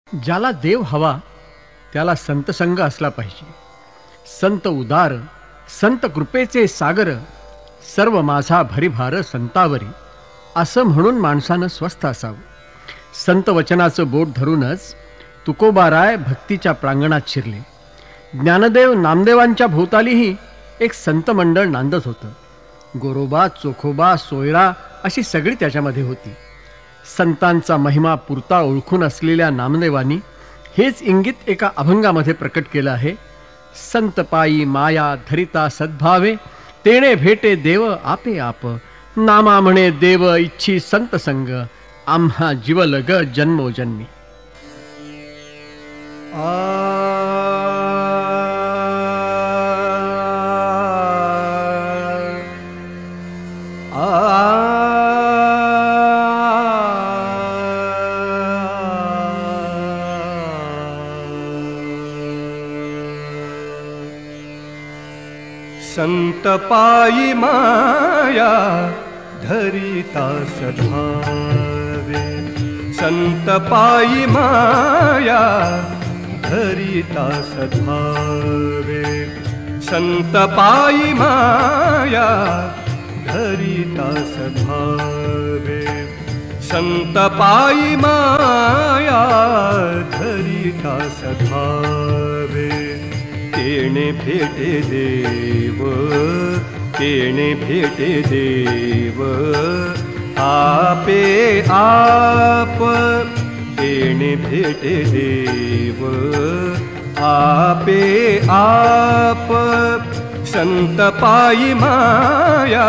ज्याला देव हवा त्याला संतसंग असला पाहिजे. संत उदार, संत कृपेचे सागर, सर्व माझा भरीभार संतावरी, असं म्हणून माणसानं स्वस्थ असावं. संत वचनाचं बोट धरूनच तुकोबाराय भक्तीच्या प्रांगणात शिरले. ज्ञानदेव नामदेवांच्या भोवतालीही एक संत मंडळ नांदत होतं. गोरोबा, चोखोबा, सोयरा अशी सगळी त्याच्यामध्ये होती. संतांचा महिमा पुरता ओळखून असलेल्या नामदेवांनी हेच इंगित एका अभंगामध्ये प्रकट केलं आहे. संत पायी माया धरिता सद्भावे, तेणे भेटे देव आपे आप, नामा म्हणे देव इच्छी संत संग, आम्हा जीवलग जन्मोजन्मी. संत पायी माया धरिता सद्भावे, संत पायी माया धरिता सद्भावे, संत पायी माया धरिता सद्भावे, संत पायी माया धरिता सद्भावे, तेणे भेटे देव, तेणे भेटे देव आपे आप, तेणे भेटे देव आपे आप, संत पायी माया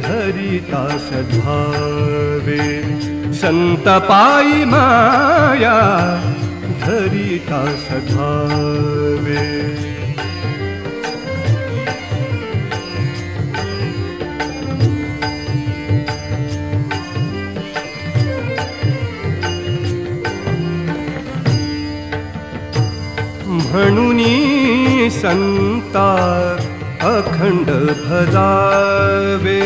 धरिता सद्भावे, संत पायी माया धरिता सद्भावे. म्हणूनी संता अखंड भजावे,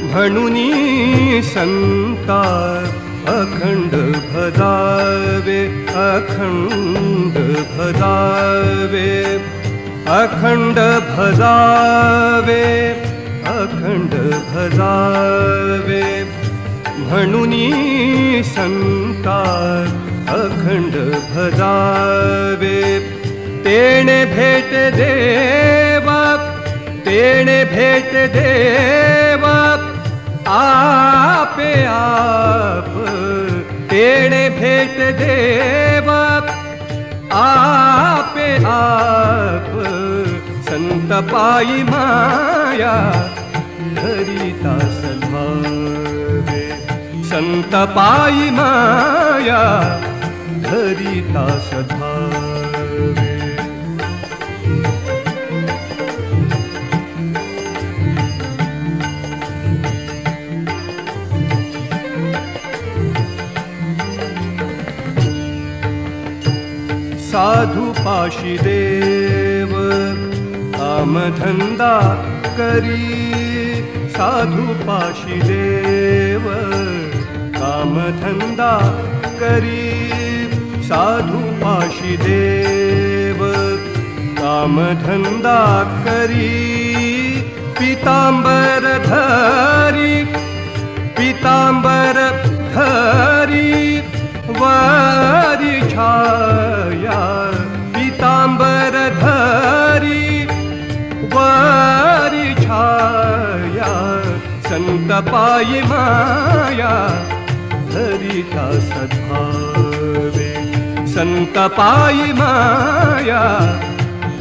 म्हणूनी संता अखंड भजावे, अखंड भजावे, अखंड भजावे, अखंड भजावे, म्हणूनी संता अखंड भजावे, तेणे भेट देव, तेणे भेट देव आपे आप, तेणे भेट देव आपे आप, संत पायी माया धरिता सद्भावे, संत पायी माया धरिता सद्भावे. साधू पाशी देव कामधंदा करी, साधू पाशी देव कामधंदा करी, साधू पाशी देव कामधंदा करी, पीतांबर धरी, पीतांबर धरी वारी छाया, पीतांबर धरी वारी छाया, संत पायी माया धरिता सद्भावे, संत पायी माया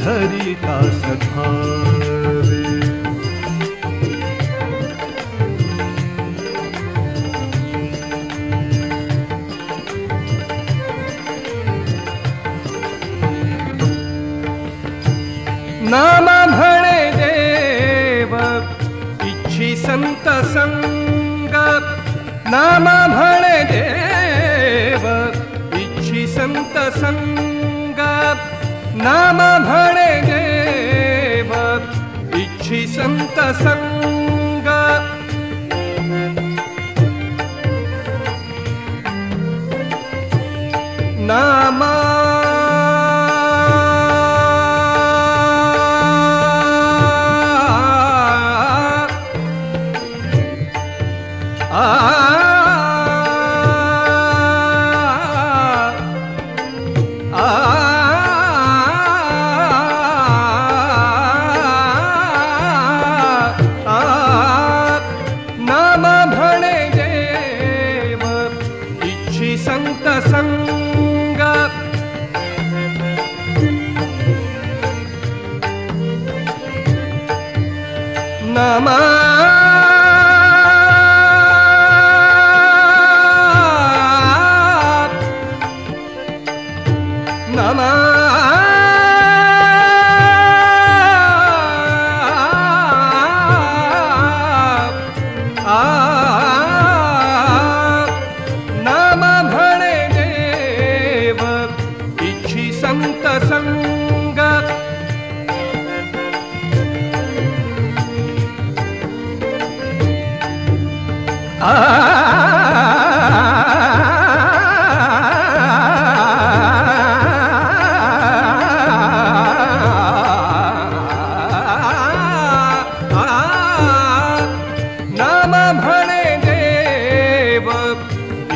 धरिता सद्भावे. नाम म्हणे देव इच्छी संत संग, नाम म्हणे देव इच्छी संत संग, नाम म्हणे देव इच्छी संत संग, नामा संत संग नमा नमा संत संग नाम म्हणे देव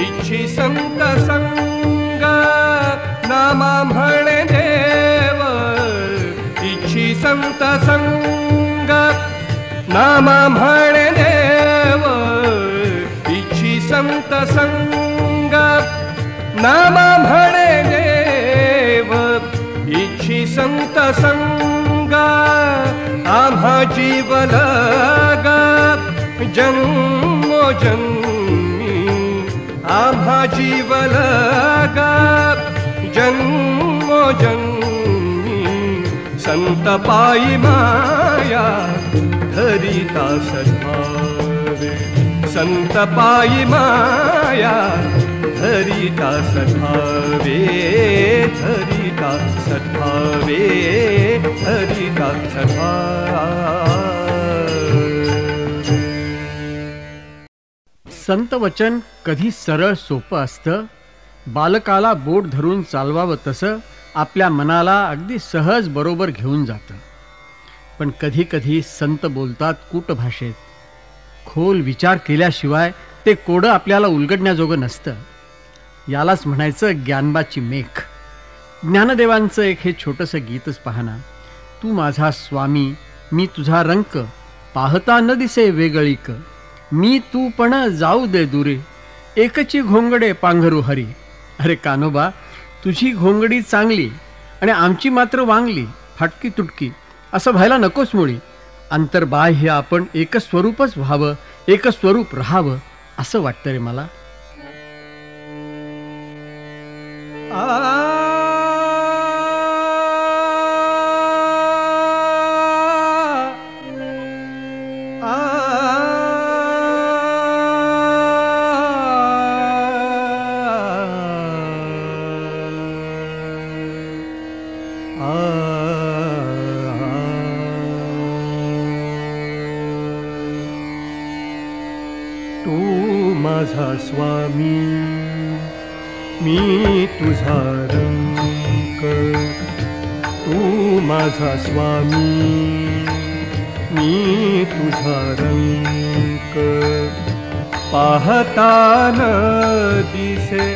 इच्छी संत संग नाम म्हणे देव इच्छी संत संग नाम म्हणे देव इच्छी संत संग नाम म्हणे देव इच्छी संत संग आम्हा जीवलग जन्मोजन्मी आम्हा जीवलग जन्मोजन्मी संत पायी माया धरिता सधावे संत पायी माया धरिता सधावे धरिता सधावे धरिता सधावे। संत वचन कधी सरळ सोपं असतं, बालकाला बोट धरून चालवावं तसं आपल्या मनाला अगदी सहज बरोबर घेऊन जातं. पण कधी कधी संत बोलतात कूट भाषेत. खोल विचार केल्याशिवाय ते कोडं आपल्याला उलगडण्याजोगं नसतं. यालाच म्हणायचं ज्ञानबाची मेख. ज्ञानदेवांचं एक हे छोटंसं गीतच पाहना. तू माझा स्वामी मी तुझा रंक, पाहता न दिसे वेगळीक, मी तू पण जाऊ दे दुरे, एकची घोंगडे पांघरू हरी. अरे कानोबा, तुझी घोंगडी चांगली आणि आमची मात्र वांगली, फाटकी तुटकी असं व्हायला नकोस मुळी. अंतर्बाह्य आपण एकच स्वरूपच व्हावं, एकच स्वरूप राहावं असं वाटतं रे मला. तू माझा स्वामी मी तुझा रंक, तू माझा स्वामी मी तुझा रंक, पाहता न दिसे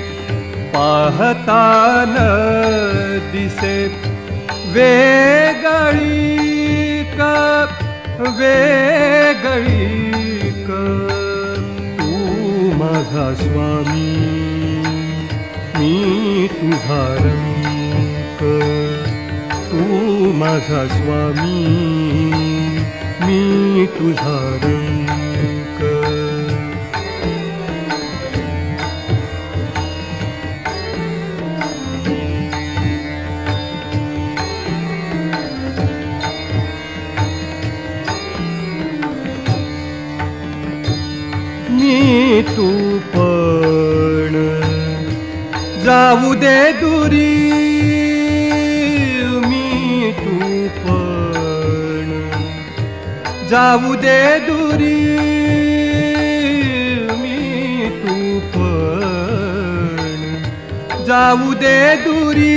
पाहता न दिसे वेगळीक वेगळीक, माझा स्वामी मी तुझा रंक, तू माझा स्वामी मी तुझा रंक. मी तू पण जाऊ दे दुरी, मी तू पण जाऊ दे दुरी, मी तू पण जाऊ दे दुरी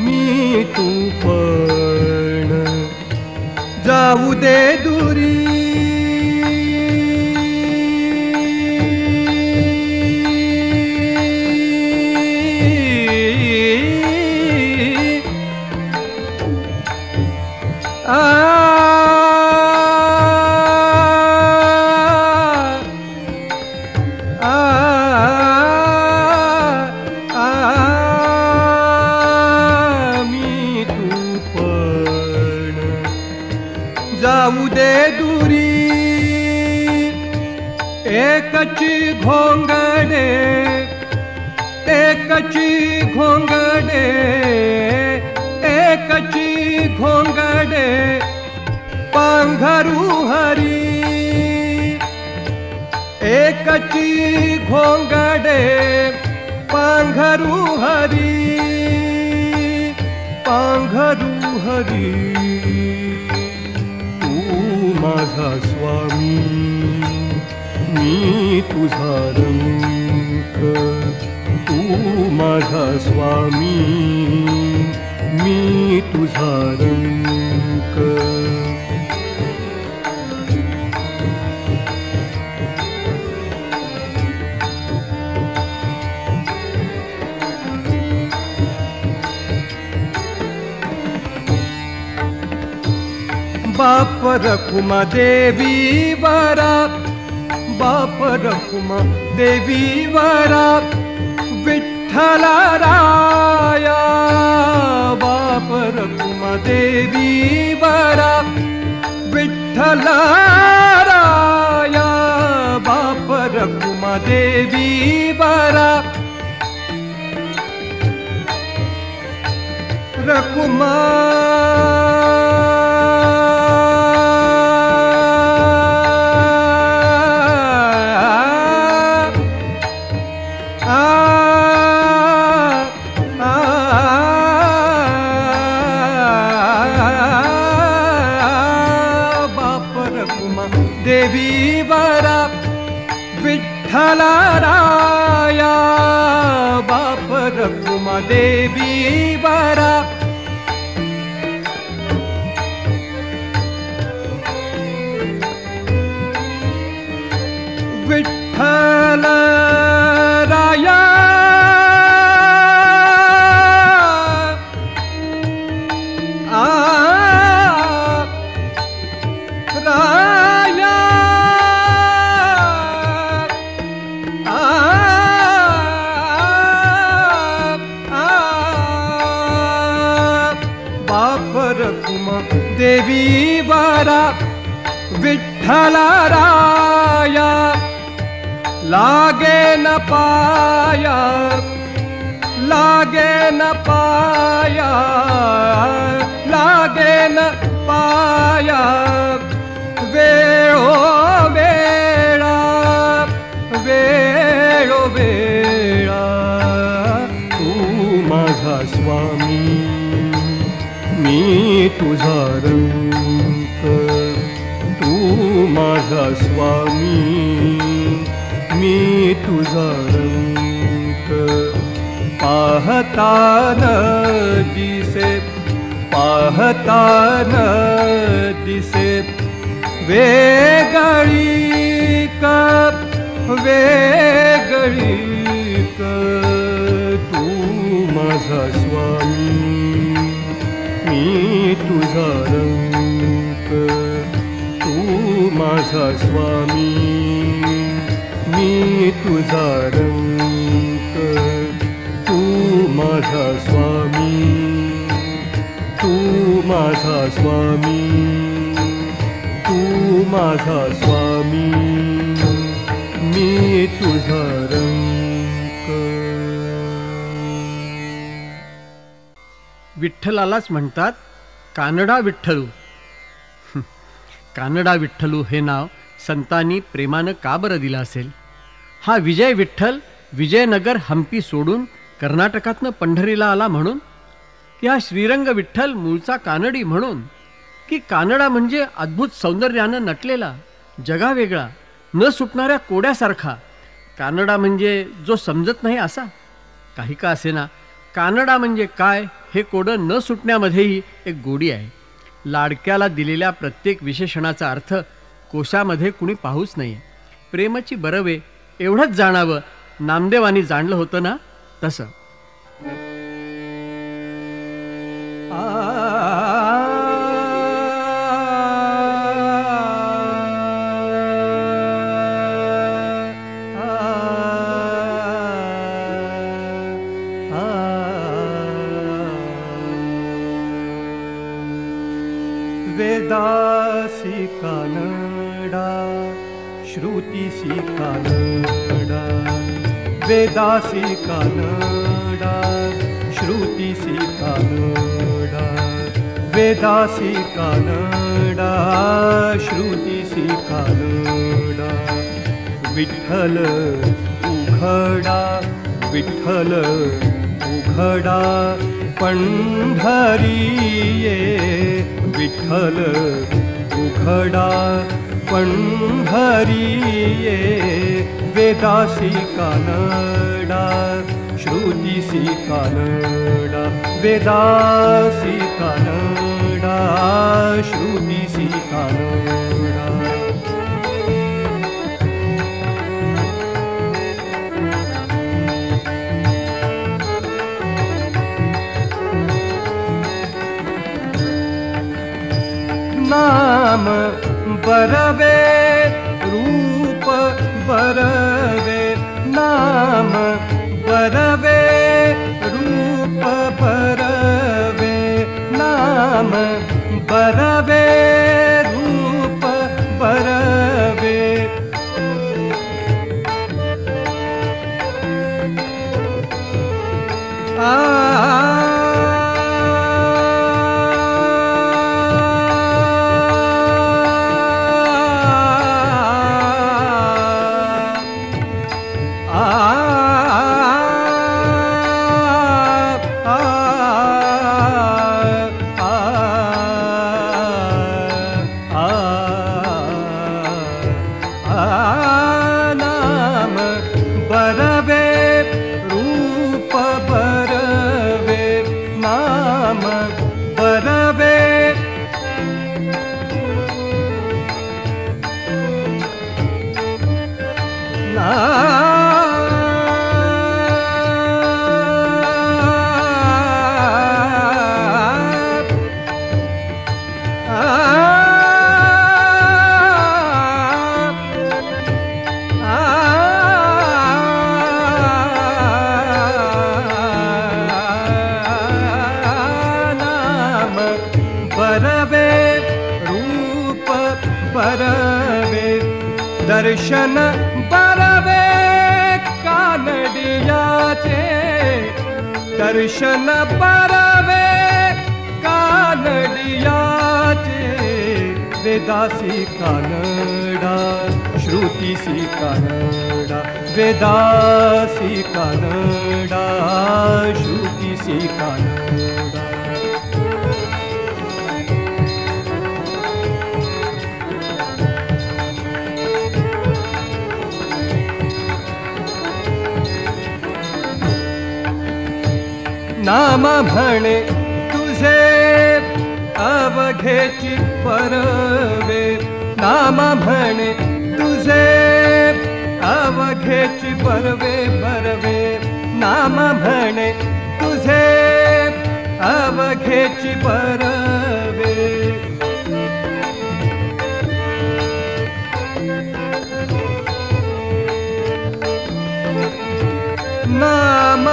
मी तू पण जाऊ दे दुरी जाऊ दे दुरी एकची घोंगडे एकची घोंगडे एकची घोंगडे पांघरू हरी एकची घोंगडे पांघरू हरी पांघरू हरी माझा स्वामी मी तुझा रंग तू माझा स्वामी मी तुझा रंग बाप रखुमा देवी वरा बाप रखुमा देवी वरा विठ्ठला राया बाप रखुमा देवी वरा विठ्ठला राया बाप रखुमा देवी वरा रखुमा देवी वरा विठ्ठला राया बाप रखुमा देवी वरा विठ्ठल राया देवी वरा विठ्ठला राया लागे न पाया लागे न पाया लागे न पाया वेळो वेळा वेळो वेळा तू माझा स्वामी मी तुझा रंग तू माझा स्वामी मी तुझा रंग पाहता न दिसे पाहता न दिसे वेगळी का वेगळी का तू माझा स्वामी मी तुझा रंग तू माझा स्वामी मी तुझा रंग तू माझा स्वामी तू माझा स्वामी तू माझा स्वामी मी तुझा रंग. विठ्ठलालाच म्हणतात कानडा विठ्ठलू. कानडा विठ्ठलू हे नाव संतांनी प्रेमानं का बरं दिलं असेल? हा विजय विठ्ठल विजयनगर हंपी सोडून कर्नाटकातनं पंढरीला आला म्हणून, की हा श्रीरंग विठ्ठल मूळचा कानडी म्हणून, की कानडा म्हणजे अद्भुत सौंदर्यानं नटलेला, जगावेगळा, न सुटणाऱ्या कोड्यासारखा. कानडा म्हणजे जो समजत नाही असा. काही का असेना, कानडा म्हणजे काय हे कोडं न सुटण्यामध्येही एक गोडी आहे. लाडक्याला दिलेल्या प्रत्येक विशेषणाचा अर्थ कोशामध्ये कुणी पाहूच नाही. प्रेमाची बरवे एवढंच जाणावं नामदेवानी जाणलं होतं ना, तसं. वेदासी कानडा श्रुतिसी कानडा, वेदासी कानडा श्रुतिसी कानडा, वेदासी कानडा श्रुतिसी कानडा. विठ्ठल उघडा, विठ्ठल उघडा पंढरी ये, विठ्ठल उघडा पंढरी ये. वेदासी कानडा श्रुतिसी कानडा, वेदासी कानडा श्रुतिसी कानडा. नाम बरवे रूप बरवे, नाम बरवे रूप बरवे, नाम बरवे रूप बरवे. नाम बरवे रूप बरवे, नाम बरवे बरवे रूप बरवे. दर्शन बरवे कानडियाचे, दर्शन बरवे कानडियाचे. वेदासी कानडा श्रुतिसी कानडा, वेदासी कानडा श्रुतिसी कानडा. नाम म्हणे तुझे अवघेची परवे, नाम म्हणे तुझे अवघेची परवे बरवे, नाम म्हणे तुझे अवघेची परवे. नाम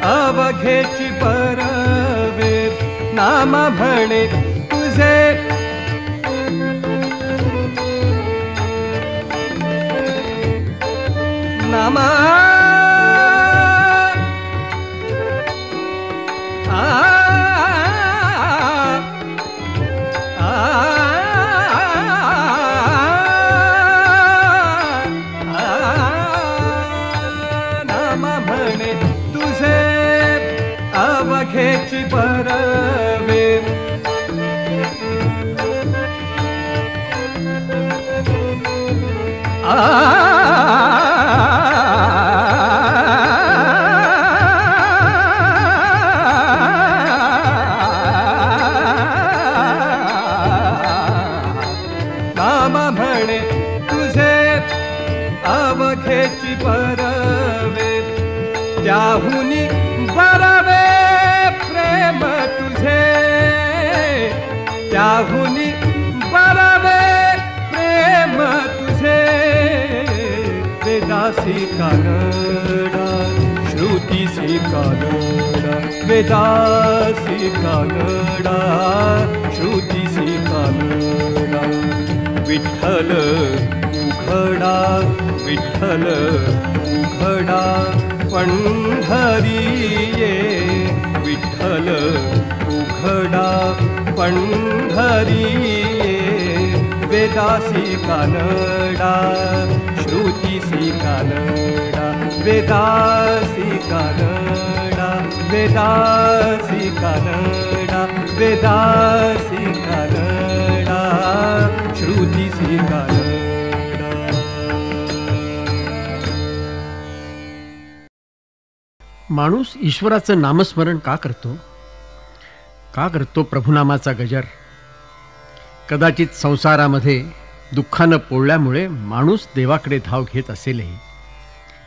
अवघेची परवे, नाम म्हणे नामा नामा म्हणे तुझे अवघेची परवे नामा म्हणे तुझे अवघेची परवे त्याहुनी बरवे प्रेम तुझे त्याहुनी बरवे प्रेम तुझे वेदासी कानडा श्रुतीसी कानडा वेदासी कानडा श्रुतीसी कानडा विठ्ठल उघडा विठ्ठल उघडा पंढरी ये विठ्ठल उघडा पंढरी ये वेदासी कानडा श्रुतीसी कानडा वेदासी कानडा वेदासी कानडा वेदासी कानडा श्रुतीसी कानडा. माणूस ईश्वराचं नामस्मरण का करतो? का करतो प्रभुनामाचा गजर? कदाचित संसारामध्ये दुःखानं पोळल्यामुळे माणूस देवाकडे धाव घेत असेलही,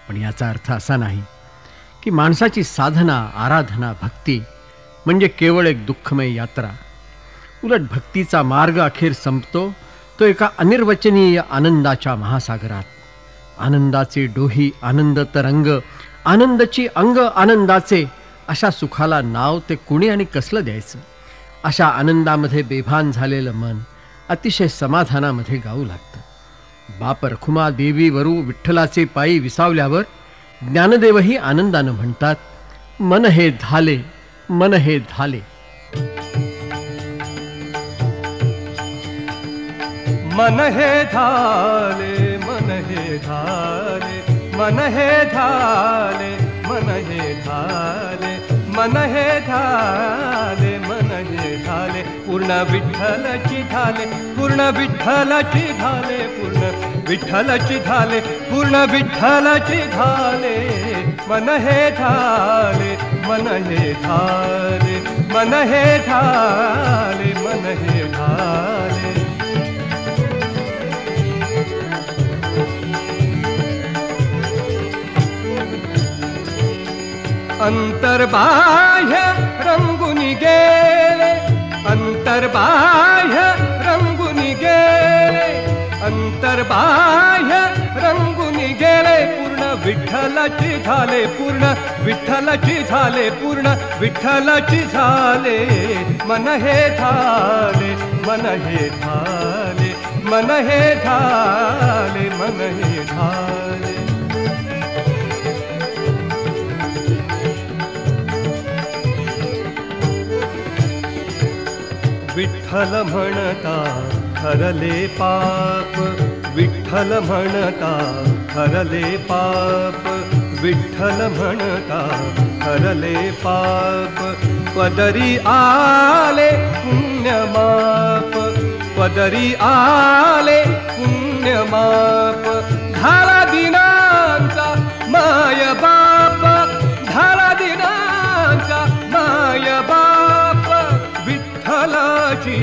पण याचा अर्थ असा नाही की माणसाची साधना, आराधना, भक्ती म्हणजे केवळ एक दुःखमय यात्रा. उलट भक्तीचा मार्ग अखेर संपतो तो एका अनिर्वचनीय आनंदाच्या महासागरात. आनंदाचे डोही, आनंद तरंग, आनंदाची अंग आनंदाचे, अशा सुखाला नाव ते कुणी आणि कसलं द्यायचं? अशा आनंदामध्ये बेभान झालेलं मन अतिशय समाधानामध्ये गाऊ लागतं. बाप रखुमा देवी वरू विठ्ठलाचे पायी विसावल्यावर ज्ञानदेवही आनंदानं म्हणतात, मन हे धाले, मन हे धाले. मन हे धाले, मन हे धाले, मन हे धाले, मन हे धाले, मन हे धाले, मन हे धाले, पूर्ण विठ्ठलाची धाले, पूर्ण विठ्ठलाची धाले, पूर्ण विठ्ठलाची धाले, पूर्ण विठ्ठलाची धाले. मन हे धाले, मन हे धाले, मन हे धाले, मन हे धाले. अंतर्बाह्य रंगुनी गेले, अंतर्बाह्य रंगुनी गेले, अंतर्बाह्य रंगुनी गेले. पूर्ण विठ्ठलाची झाले, पूर्ण विठ्ठलाची झाले, पूर्ण विठ्ठलाची झाले. मन हे धाले, मन हे धाले, मन हे धाले, मन हे धाले. विठ्ठल म्हणता हरले पाप, विठ्ठल म्हणता हरले पाप, विठ्ठल म्हणता हरले पाप. पदरी आले पुण्यमाप, पदरी आले पुण्यमाप. धारा दिनांचा माय बाप, धारा दिनांचा माय बाप. विठ्ठलाची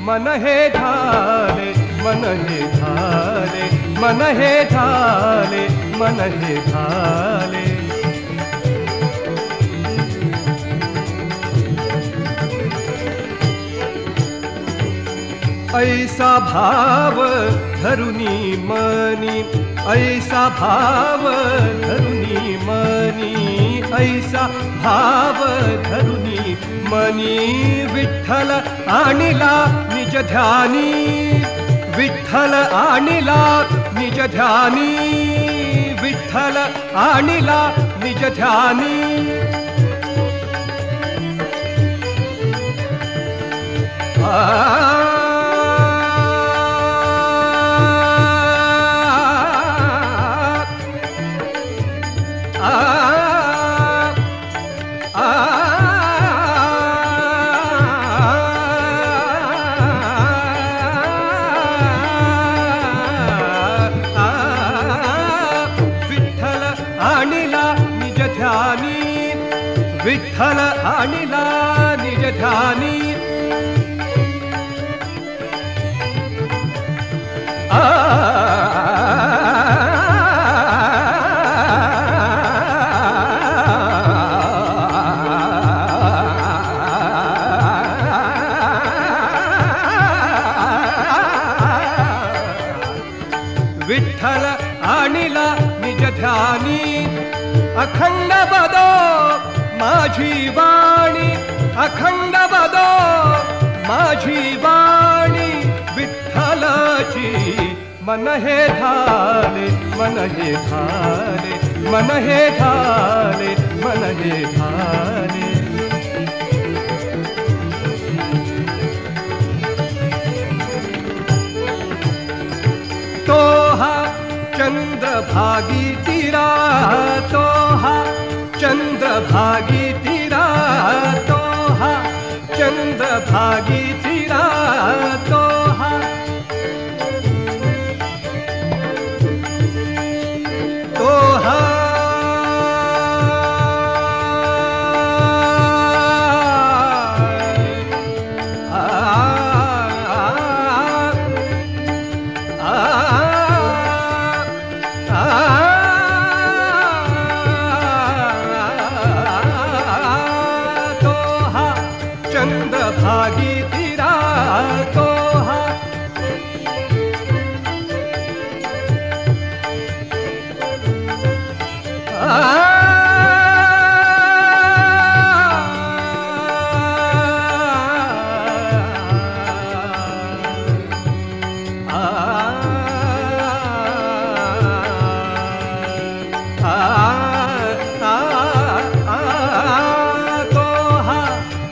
मन हे धाले, मन हे धाले, मन हे धाले, मन हे धाले. ऐसा भाव धरुनी मनी, ऐसा भाव धरुनी मनी, ऐसा भाव धरुनी मनी. विठ्ठल आणिला निज ध्यानी, विठ्ठल आणिला निज ध्यानी. विठ्ठल आणिला निज ध्यानी विठ्ठल आणिला निज ध्यानी विठ्ठल आणिला निज ध्यानी अखंड बदो माझी वाणी अखंड बदो माझी वाणी विठ्ठलाची मन हे झाले मन हे झाले मन हे झाले मन हे झाले तो हा चंद्रभागी तिरा तो हा चंद्रभागी तिरा तो हा चंद्रभागी तिरा तो हा तो हा चंद्रभागी तिरा तो हा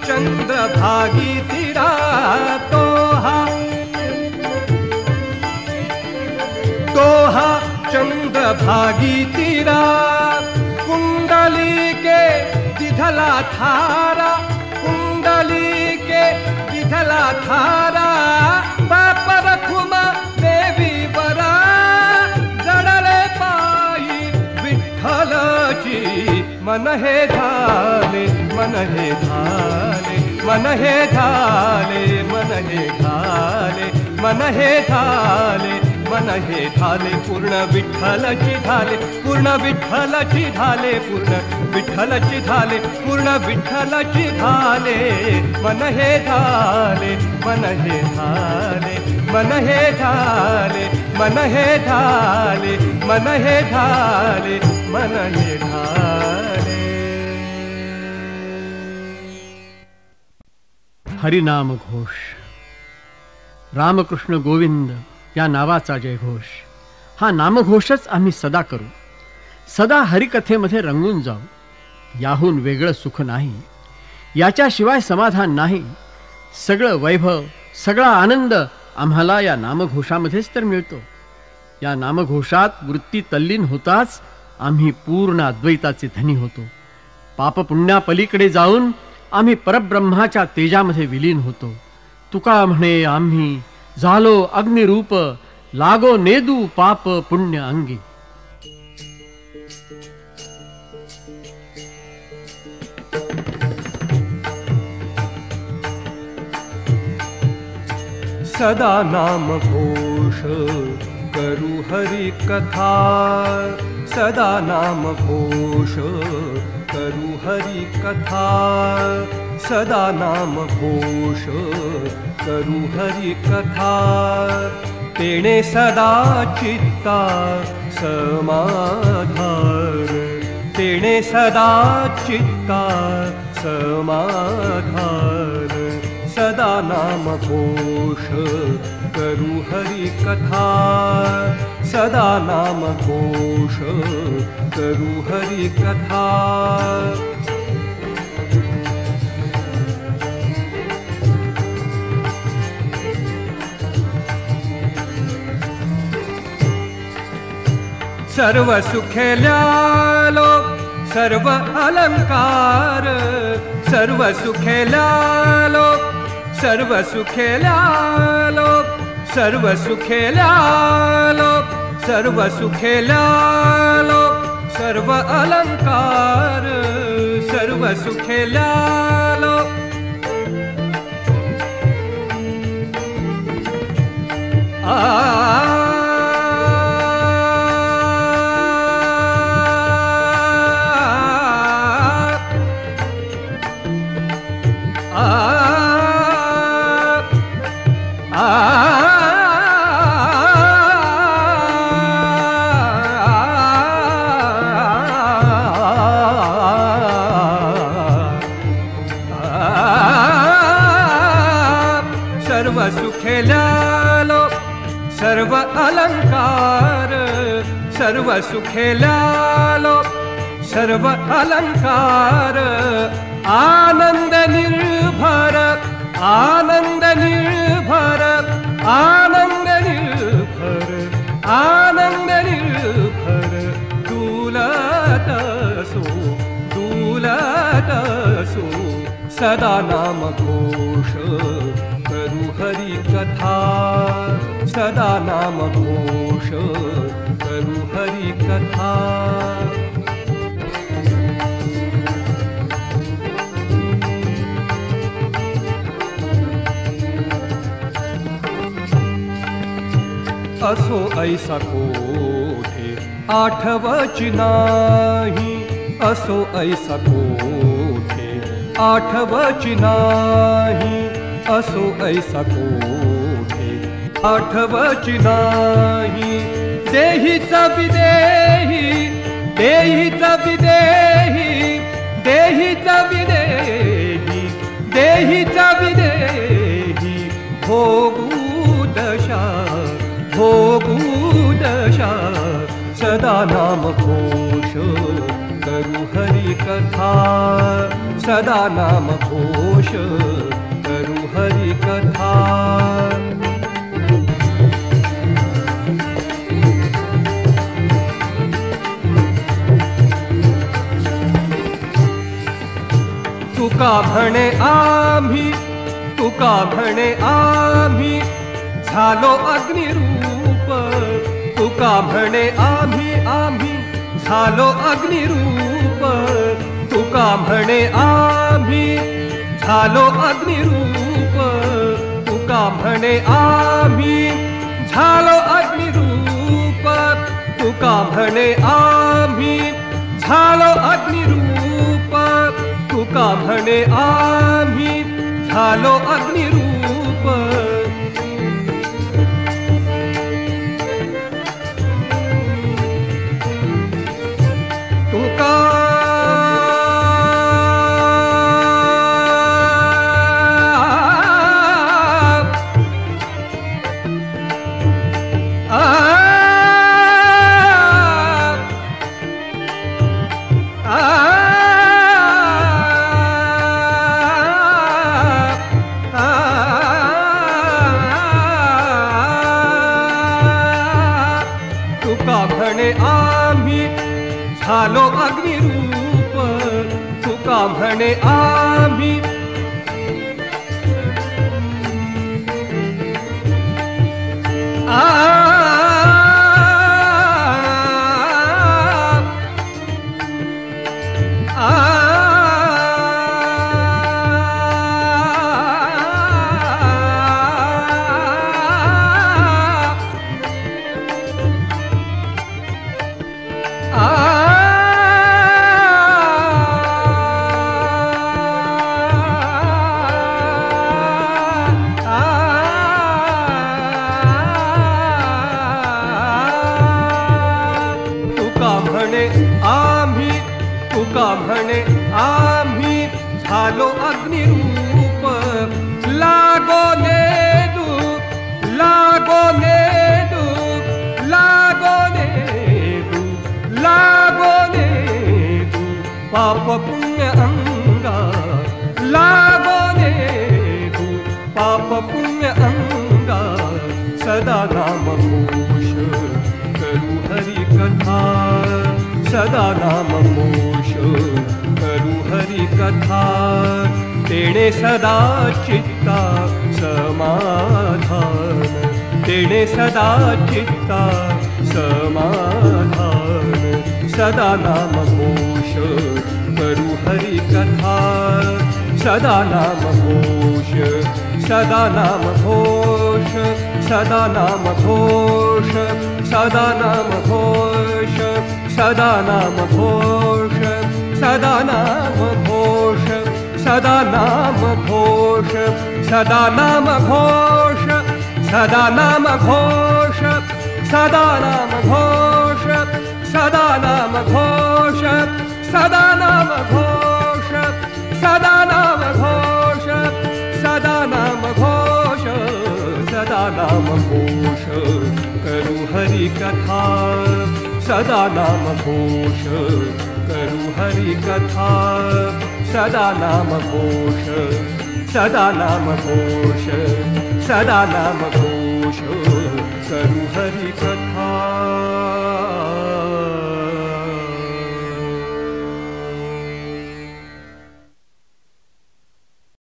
चंद्रभागी तिरा तो हा चंद्रभागी तिरा कुंडली के दिधला थारा कुंडली के दिधला थारा बाप रखुमा देवी बरा जडले पायी विठ्ठलाची मन हे झाले मन हे झाले मन हे झाले मन हे झाले मन हे झाले मन हे झाले पूर्ण विठ्ठलाची झाले पूर्ण विठ्ठलाची झाले पूर्ण विठ्ठलाची झाले पूर्ण विठ्ठलाची झाले मन हे झाले मन हे झाले मन हे झाले मन हे झाले मन हे झाले मन हे झाले. हरिनाम घोष रामकृष्ण गोविंद या नावाचा जयघोष हा नामघोषच आम्ही सदा करू सदा हरिकथेमध्ये रंगून जाऊ याहून वेगळं सुख नाही याच्याशिवाय समाधान नाही सगळं वैभव सगळा आनंद आम्हाला या नामघोषामध्येच तर मिळतो. या नामघोषात वृत्ती तल्लीन होताच आम्ही पूर्ण अद्वैताचे धनी होतो. पापपुण्यापलीकडे जाऊन आम्ही परब्रह्माच्या तेजामध्ये विलीन होतो. तुका म्हणे आम्ही झालो अग्निरूप लागो नेदू पाप पुण्य अंगी. सदा नाम घोष करू हरि कथा सदा नाम घोष करू हरि कथा सदा नाम घोष करू हरि कथा तेणे सदा चित्ता समाधान तेणे सदा चित्ता समाधान सदा नाम घोष करू हरि कथा सदा नाम घोष करू हरि कथा सर्व सुखेल्यालो सर्व अलंकार सर्व सुखेल्यालो सर्व सुखेल्यालो सर्व सुखेल्यालो सर्व सुखेल्यालो सर्व अलंकार सर्व सुखेल्यालो सर्व सुखेल्यालो सर्व अलंकार सर्व सुखेल्यालो सर्व अलंकार आनंद निर्भर आनंद निर्भर आनंद निर्भर आनंद निर्भर डुलत सो सदा नाम घोष करू हरि कथा सदा नाम घोष करू हरि कथा असो ऐसा कोठे आठवच नाही असो ऐसा कोठे आठवच नाही असो ऐसा कोठे आठवच नाही देहीचा विदेही देहीचा विदेही देहीचा विदेही देहीचा विदेही भोगू दशा भोगू दशा सदा नाम घोष करू हरि कथा सदा नाम घोष करू हरि कथा तुका म्हणे आम्ही तुका म्हणे आम्ही झालो अग्निरूप तुका म्हणे आम्ही आम्ही झालो अग्निरूप तुका म्हणे आम्ही झालो अग्निरूप तुका म्हणे आम्ही झालो अग्निरूप तुका म्हणे आम्ही झालो अग्निरूप तुका म्हणे आम्ही झालो अग्निरूप तुका तुका म्हणे आम्ही झालो अग्निरूप तुका म्हणे आम्ही तुका म्हणे आम्ही झालो अग्निरूप लागो नेदू लागोने दू लागोने दू लागोने दू पाप पुण्य अंगा लागोने दू पाप पुण्य अंगा सदा नाम घोष करू हरि कथा सदा नाम घोष करू हरि कथा तेणे सदा चित्ता समाधान तेणे सदा चित्ता समाधान सदा नाम घोष करू हरि कथा सदा नाम घोष सदा नाम घोष सदा नाम घोष सदा नाम घोष सदा नाम घोष सदा नाम घोष सदा नाम घोष सदा नाम घोष सदा नाम घोष सदा नाम घोष सदा नाम घोष सदा नाम घोष सदा नाम घोष सदा नाम घोष सदा नाम घोष करू हरि कथा सदा नाम घोष करू हरि कथा सदा नाम घोष सदा नाम घोष सदा नाम घोष करू हरि कथा